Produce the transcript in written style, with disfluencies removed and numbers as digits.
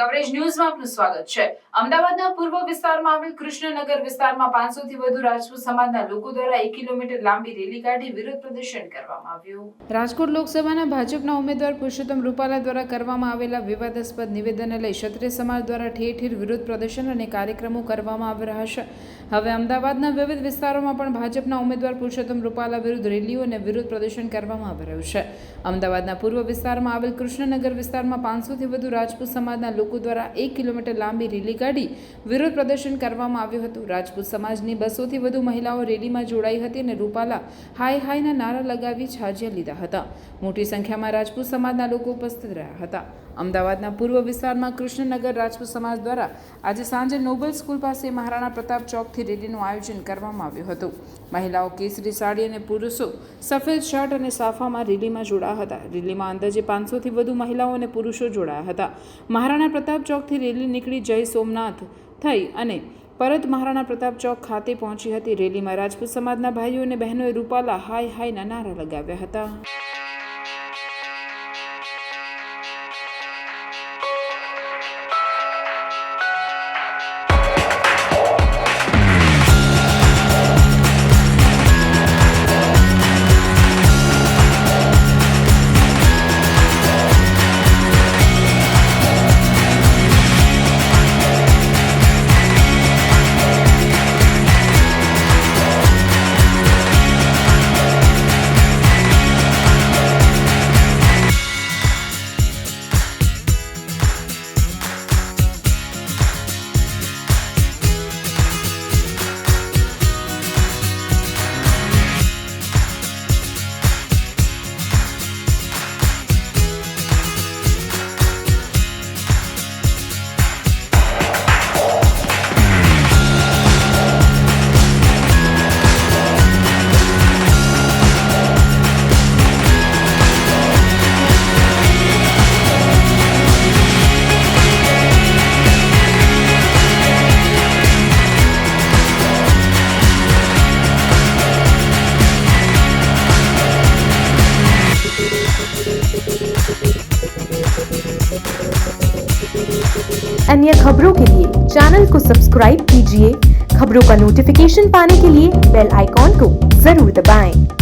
Coverage ન્યૂઝમાં આપનું સ્વાગત છે। અમદાવાદના પૂર્વ વિસ્તારમાં આવેલ કૃષ્ણનગર વિસ્તારમાં 500 થી વધુ રાજપૂત સમાજના લોકો દ્વારા 1 કિલોમીટર લાંબી રેલી કાઢી વિરોધ પ્રદર્શન કરવામાં આવ્યું। રાજકોટ લોકસભાના ભાજપના ઉમેદવાર પુરુષોત્તમ રૂપાલા દ્વારા કરવામાં આવેલા વિવાદાસ્પદ નિવેદનને લઈ ક્ષત્રિય સમાજ દ્વારા ઠેર ઠેર વિરોધ પ્રદર્શન અને કાર્યક્રમો કરવામાં આવી રહ્યા છે। હવે અમદાવાદના વિવિધ વિસ્તારોમાં પણ ભાજપના ઉમેદવાર પુરુષોત્તમ રૂપાલા વિરુદ્ધ રેલીઓ અને વિરોધ પ્રદર્શન કરવામાં આવી રહ્યું છે। અમદાવાદના પૂર્વ વિસ્તારમાં આવેલ કૃષ્ણનગર વિસ્તારમાં 500 થી વધુ રાજપૂત સમાજના લોકો દ્વારા 1 કિલોમીટર લાંબી રેલી કાઢી વિરોધ પ્રદર્શન કરવામાં આવ્યું હતું। રાજપૂત સમાજની 200 થી વધુ મહિલાઓ રેલીમાં જોડાઈ હતી અને રૂપાલા હાય હાયના નારા લગાવી છાજિયા લીધા હતા। મોટી સંખ્યામાં રાજપૂત સમાજના લોકો ઉપસ્થિત રહ્યા હતા। અમદાવાદના પૂર્વ વિસ્તારમાં કૃષ્ણનગર રાજપૂત સમાજ દ્વારા આજે સાંજે નોબલ સ્કૂલ પાસે મહારાણા પ્રતાપ ચોકથી રેલીનું આયોજન કરવામાં આવ્યું હતું। મહિલાઓ કેસરી સાડી અને પુરુષો સફેદ શર્ટ અને સાફામાં રેલીમાં જોડાયા હતા। રેલીમાં અંદાજે 500 થી વધુ મહિલાઓ અને પુરુષો જોડાયા હતા। મહારાણા પ્રતાપ ચોકથી રેલી નીકળી જય સોમનાથ થઈ અને પરત મહારાણા પ્રતાપ ચોક ખાતે પહોંચી હતી। રેલીમાં રાજપૂત સમાજના ભાઈઓ અને બહેનોએ રૂપાલા હાય હાયના નારા લગાવ્યા હતા। अन्य खबरों के लिए चैनल को सब्सक्राइब कीजिए। खबरों का नोटिफिकेशन पाने के लिए बेल आइकॉन को जरूर दबाएं।